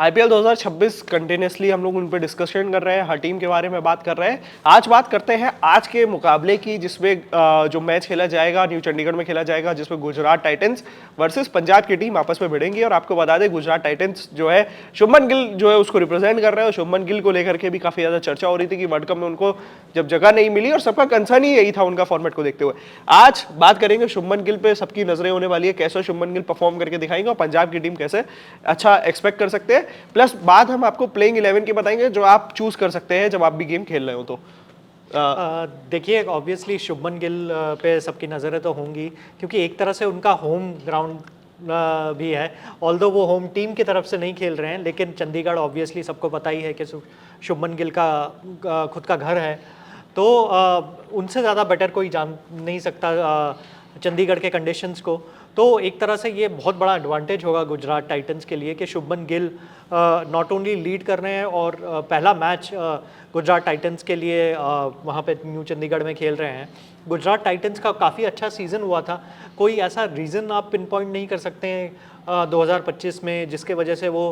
IPL 2026 continuously हम लोग उन पर डिस्कशन कर रहे हैं, हर टीम के बारे में बात कर रहे हैं। आज बात करते हैं आज के मुकाबले की, जिसमें जो मैच खेला जाएगा न्यू चंडीगढ़ में खेला जाएगा, जिसमें गुजरात टाइटंस वर्सेस पंजाब की टीम आपस में भिड़ेंगी। और आपको बता दें, गुजरात टाइटंस जो है शुभमन गिल जो है उसको रिप्रेजेंट कर रहे हैं, और शुभमन गिल को लेकर के भी काफी ज्यादा चर्चा हो रही थी कि वर्ल्ड कप में उनको जब जगह नहीं मिली, और सबका कंसर्न ही यही था उनका फॉर्मेट को देखते हुए। आज बात करेंगे शुभमन गिल पे, सबकी नजरें होने वाली है कैसे शुभमन गिल परफॉर्म करके दिखाएंगे और पंजाब की टीम कैसे अच्छा एक्सपेक्ट कर सकते हैं। प्लस बाद हम आपको प्लेइंग 11 की बताएंगे जो आप चूज कर सकते हैं जब आप भी गेम खेल रहे हो। तो देखिए, ऑब्वियसली शुभमन गिल पे सबकी नज़रें तो होंगी, क्योंकि एक तरह से उनका होम ग्राउंड भी है। ऑल्दो वो होम टीम की तरफ से नहीं खेल रहे हैं, लेकिन चंडीगढ़ ऑब्वियसली सबको पता ही है कि शुभमन गिल का खुद का घर है। तो उनसे ज़्यादा बेटर कोई जान नहीं सकता चंडीगढ़ के कंडीशंस को। तो एक तरह से ये बहुत बड़ा एडवांटेज होगा गुजरात टाइटंस के लिए कि Shubman Gill not only lead कर रहे हैं, और पहला मैच गुजरात टाइटंस के लिए वहाँ पे न्यू चंडीगढ़ में खेल रहे हैं। गुजरात टाइटंस का काफ़ी अच्छा सीज़न हुआ था, कोई ऐसा रीज़न आप पिन पॉइंट नहीं कर सकते हैं 2025 में जिसके वजह से वो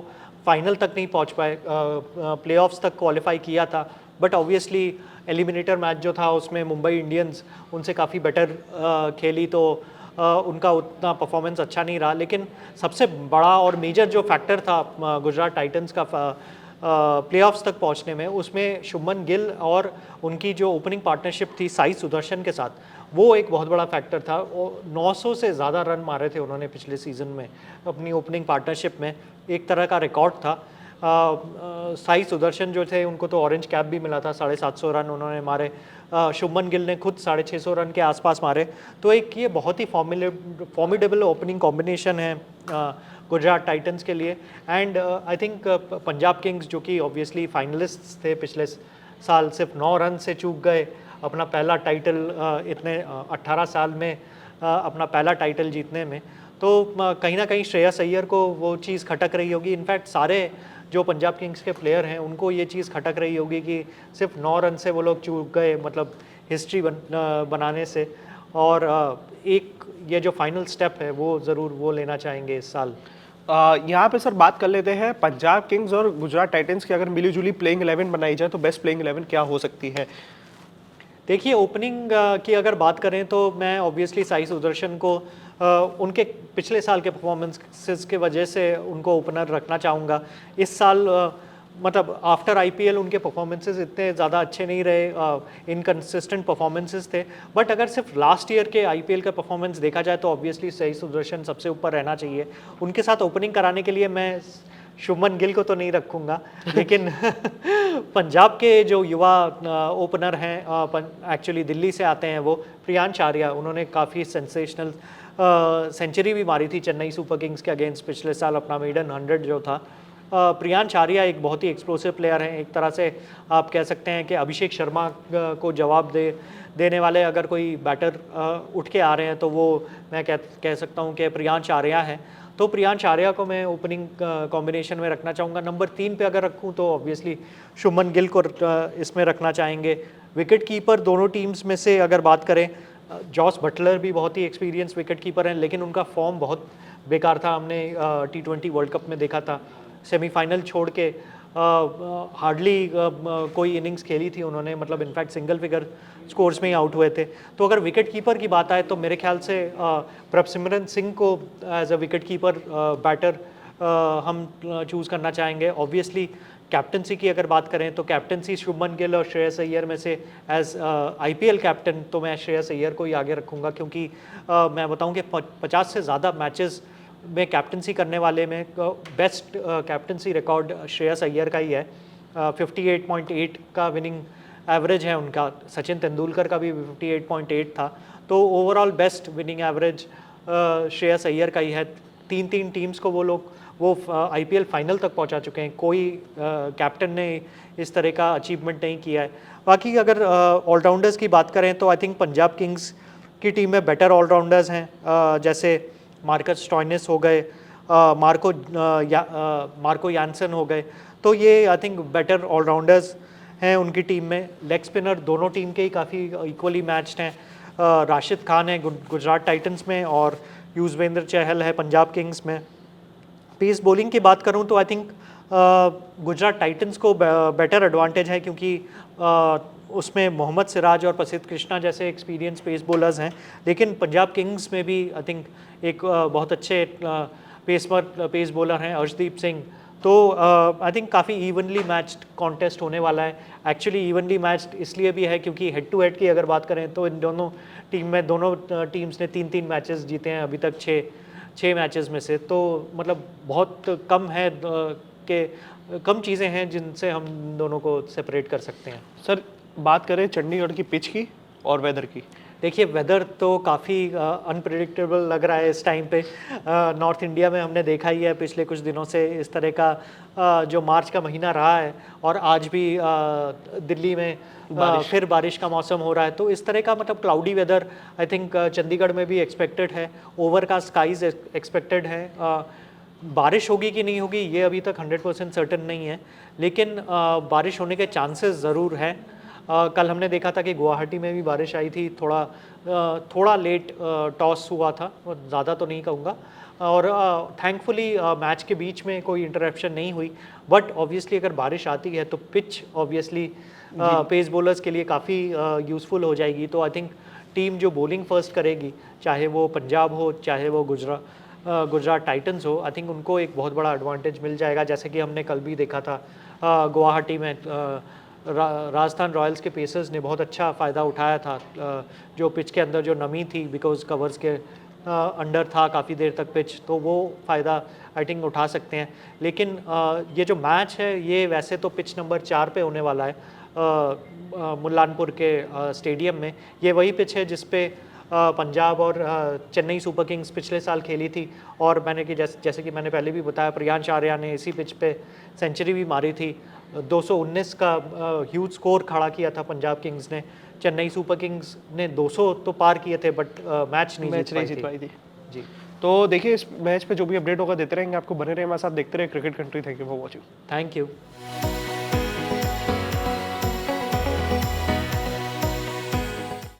फाइनल तक नहीं पहुँच पाए, प्लेऑफ्स तक क्वालिफाई किया था। बट ऑब्वियसली एलिमिनेटर मैच जो था उसमें मुंबई इंडियंस उनसे काफ़ी बेटर खेली, तो उनका उतना परफॉर्मेंस अच्छा नहीं रहा। लेकिन सबसे बड़ा और मेजर जो फैक्टर था गुजरात टाइटंस का प्लेऑफ्स तक पहुंचने में, उसमें शुभमन गिल और उनकी जो ओपनिंग पार्टनरशिप थी साई सुदर्शन के साथ, वो एक बहुत बड़ा फैक्टर था। 900 से ज़्यादा रन मारे थे उन्होंने पिछले सीज़न में अपनी ओपनिंग पार्टनरशिप में, एक तरह का रिकॉर्ड था। साई सुदर्शन जो थे उनको तो ऑरेंज कैप भी मिला था, 750 रन उन्होंने मारे। शुभमन गिल ने खुद 650 रन के आसपास मारे। तो एक ये बहुत ही फॉर्मिडेबल ओपनिंग कॉम्बिनेशन है गुजरात टाइटंस के लिए। And I think Punjab Kings, जो कि ऑब्वियसली फाइनलिस्ट थे पिछले साल, सिर्फ 9 रन से चूक गए अपना पहला टाइटल इतने 18 साल में अपना पहला टाइटल जीतने में। तो कहीं ना कहीं श्रेयस अय्यर को वो चीज़ खटक रही होगी। इनफैक्ट सारे जो पंजाब किंग्स के प्लेयर हैं उनको ये चीज़ खटक रही होगी कि सिर्फ 9 रन से वो लोग चूक गए, मतलब हिस्ट्री बनाने से। और एक ये जो फाइनल स्टेप है वो ज़रूर वो लेना चाहेंगे इस साल। यहाँ पे सर बात कर लेते हैं पंजाब किंग्स और गुजरात टाइटंस की। अगर मिली जुली प्लेइंग 11 बनाई जाए तो बेस्ट प्लेइंग 11 क्या हो सकती है? देखिए, ओपनिंग की अगर बात करें तो मैं ऑब्वियसली साई सुदर्शन को उनके पिछले साल के परफॉर्मेंसेस के वजह से उनको ओपनर रखना चाहूँगा। इस साल मतलब आफ्टर आईपीएल उनके परफॉर्मेंसेस इतने ज़्यादा अच्छे नहीं रहे, इनकंसिस्टेंट परफॉर्मेंसेस थे। बट अगर सिर्फ लास्ट ईयर के आईपीएल का परफॉर्मेंस देखा जाए तो ऑब्वियसली साई सुदर्शन सबसे ऊपर रहना चाहिए। उनके साथ ओपनिंग कराने के लिए मैं शुभमन गिल को तो नहीं रखूँगा, लेकिन पंजाब के जो युवा ओपनर हैं, एक्चुअली दिल्ली से आते हैं, वो प्रियांश आर्या, उन्होंने काफ़ी सेंसेशनल सेंचुरी भी मारी थी चेन्नई सुपर किंग्स के अगेंस्ट पिछले साल, अपना मेडन 100 जो था। प्रियांश आर्या एक बहुत ही एक्सप्लोसिव प्लेयर हैं। एक तरह से आप कह सकते हैं कि अभिषेक शर्मा को जवाब देने वाले अगर कोई बैटर उठ के आ रहे हैं तो वो मैं कह सकता हूँ कि प्रियांश आर्या है। तो प्रियांश आर्या को मैं ओपनिंग कॉम्बिनेशन में रखना चाहूँगा। नंबर 3 पे अगर रखूँ तो ऑब्वियसली शुभमन गिल को इसमें रखना चाहेंगे। विकेट कीपर दोनों टीम्स में से अगर बात करें, जॉस बटलर भी बहुत ही एक्सपीरियंस विकेट कीपर हैं, लेकिन उनका फॉर्म बहुत बेकार था। हमने T20 वर्ल्ड कप में देखा था, सेमीफाइनल छोड़ के हार्डली कोई इनिंग्स खेली थी उन्होंने, मतलब इनफैक्ट सिंगल फिगर स्कोर्स में ही आउट हुए थे। तो अगर विकेट कीपर की बात आए तो मेरे ख्याल से प्रभसिमरन सिंह को as a wicket keeper batter हम चूज़ करना चाहेंगे। ऑब्वियसली कैप्टनसी की अगर बात करें तो कैप्टनसी शुभमन गिल और श्रेयस अय्यर में से एज आईपीएल कैप्टन तो मैं श्रेयस अय्यर को ही आगे रखूँगा, क्योंकि मैं बताऊँ कि 50 से ज़्यादा मैचेस में कैप्टनसी करने वाले में best captaincy record Shreyas Iyer का ही है। 58.8 का विनिंग एवरेज है उनका। सचिन तेंदुलकर का भी 58.8 था। तो overall best winning average Shreyas Iyer का ही है। 3 टीम्स को वो आईपीएल फाइनल तक पहुंचा चुके हैं। कोई कैप्टन ने इस तरह का अचीवमेंट नहीं किया है। बाकी अगर ऑलराउंडर्स की बात करें तो आई थिंक पंजाब किंग्स की टीम में बेटर ऑलराउंडर्स हैं, जैसे मार्कस स्टॉइनिस हो गए, मार्को यानसन हो गए। तो ये आई थिंक बेटर ऑलराउंडर्स हैं उनकी टीम में। लेग स्पिनर दोनों टीम के ही काफ़ी इक्वली मैच्ड हैं। राशिद खान है गुजरात टाइटंस में और युजवेंद्र चहल है पंजाब किंग्स में। पेस बॉलिंग की बात करूं तो आई थिंक गुजरात टाइटंस को बेटर एडवांटेज है क्योंकि उसमें मोहम्मद सिराज और प्रसिद्ध कृष्णा जैसे एक्सपीरियंस पेस बॉलर्स हैं, लेकिन पंजाब किंग्स में भी आई थिंक एक बहुत अच्छे पेस बॉलर हैं अर्शदीप सिंह। तो आई थिंक काफ़ी इवनली मैच्ड कॉन्टेस्ट होने वाला है। एक्चुअली इवनली मैच्ड इसलिए भी है क्योंकि हेड टू हेड की अगर बात करें तो इन दोनों टीम्स ने 3-3 मैचेस जीते हैं अभी तक, छः मैचेस में से। तो मतलब बहुत कम है कि कम चीज़ें हैं जिनसे हम दोनों को सेपरेट कर सकते हैं। सर बात करें चंडीगढ़ की पिच की और वेदर की। देखिए वेदर तो काफ़ी अनप्रिडिक्टेबल लग रहा है इस टाइम पे। नॉर्थ इंडिया में हमने देखा ही है पिछले कुछ दिनों से इस तरह का जो मार्च का महीना रहा है, और आज भी दिल्ली में फिर बारिश का मौसम हो रहा है। तो इस तरह का मतलब cloudy whether I think Chandigarh में भी एक्सपेक्टेड है, ओवरकास्ट स्काइज एक्सपेक्टेड है। बारिश होगी कि नहीं होगी ये अभी तक 100% सर्टेन नहीं है, लेकिन बारिश होने के चांसेस ज़रूर हैं। कल हमने देखा था कि गुवाहाटी में भी बारिश आई थी, थोड़ा लेट टॉस हुआ था, ज़्यादा तो नहीं कहूँगा, और थैंकफुली मैच के बीच में कोई इंटरप्शन नहीं हुई। बट ऑब्वियसली अगर बारिश आती है तो पिच ऑब्वियसली पेस बॉलर्स के लिए काफ़ी यूज़फुल हो जाएगी। तो आई थिंक टीम जो बॉलिंग फर्स्ट करेगी, चाहे वो पंजाब हो चाहे वो गुजरात टाइटंस हो, आई थिंक उनको एक बहुत बड़ा एडवांटेज मिल जाएगा। जैसे कि हमने कल भी देखा था गुवाहाटी में राजस्थान रॉयल्स के पेसर्स ने बहुत अच्छा फ़ायदा उठाया था, जो पिच के अंदर जो नमी थी बिकॉज कवर्स के अंडर था काफ़ी देर तक पिच, तो वो फ़ायदा आई थिंक उठा सकते हैं। लेकिन ये जो मैच है ये वैसे तो पिच नंबर 4 पे होने वाला है मुल्लानपुर के स्टेडियम में। ये वही पिच है जिस पे पंजाब और चेन्नई सुपर किंग्स पिछले साल खेली थी, और जैसे कि मैंने पहले भी बताया प्रियांश आर्या ने इसी पिच पे सेंचुरी भी मारी थी। 219 का ह्यूज स्कोर खड़ा किया था पंजाब किंग्स ने। चेन्नई सुपर किंग्स ने 200 तो पार किए थे बट मैच नहीं जीत पाई थी। जी, तो देखिए इस मैच पे जो भी अपडेट होगा देते रहेंगे आपको, बने रहे हमारे साथ, देखते रहे cricket country. Thank you for watching. Thank you.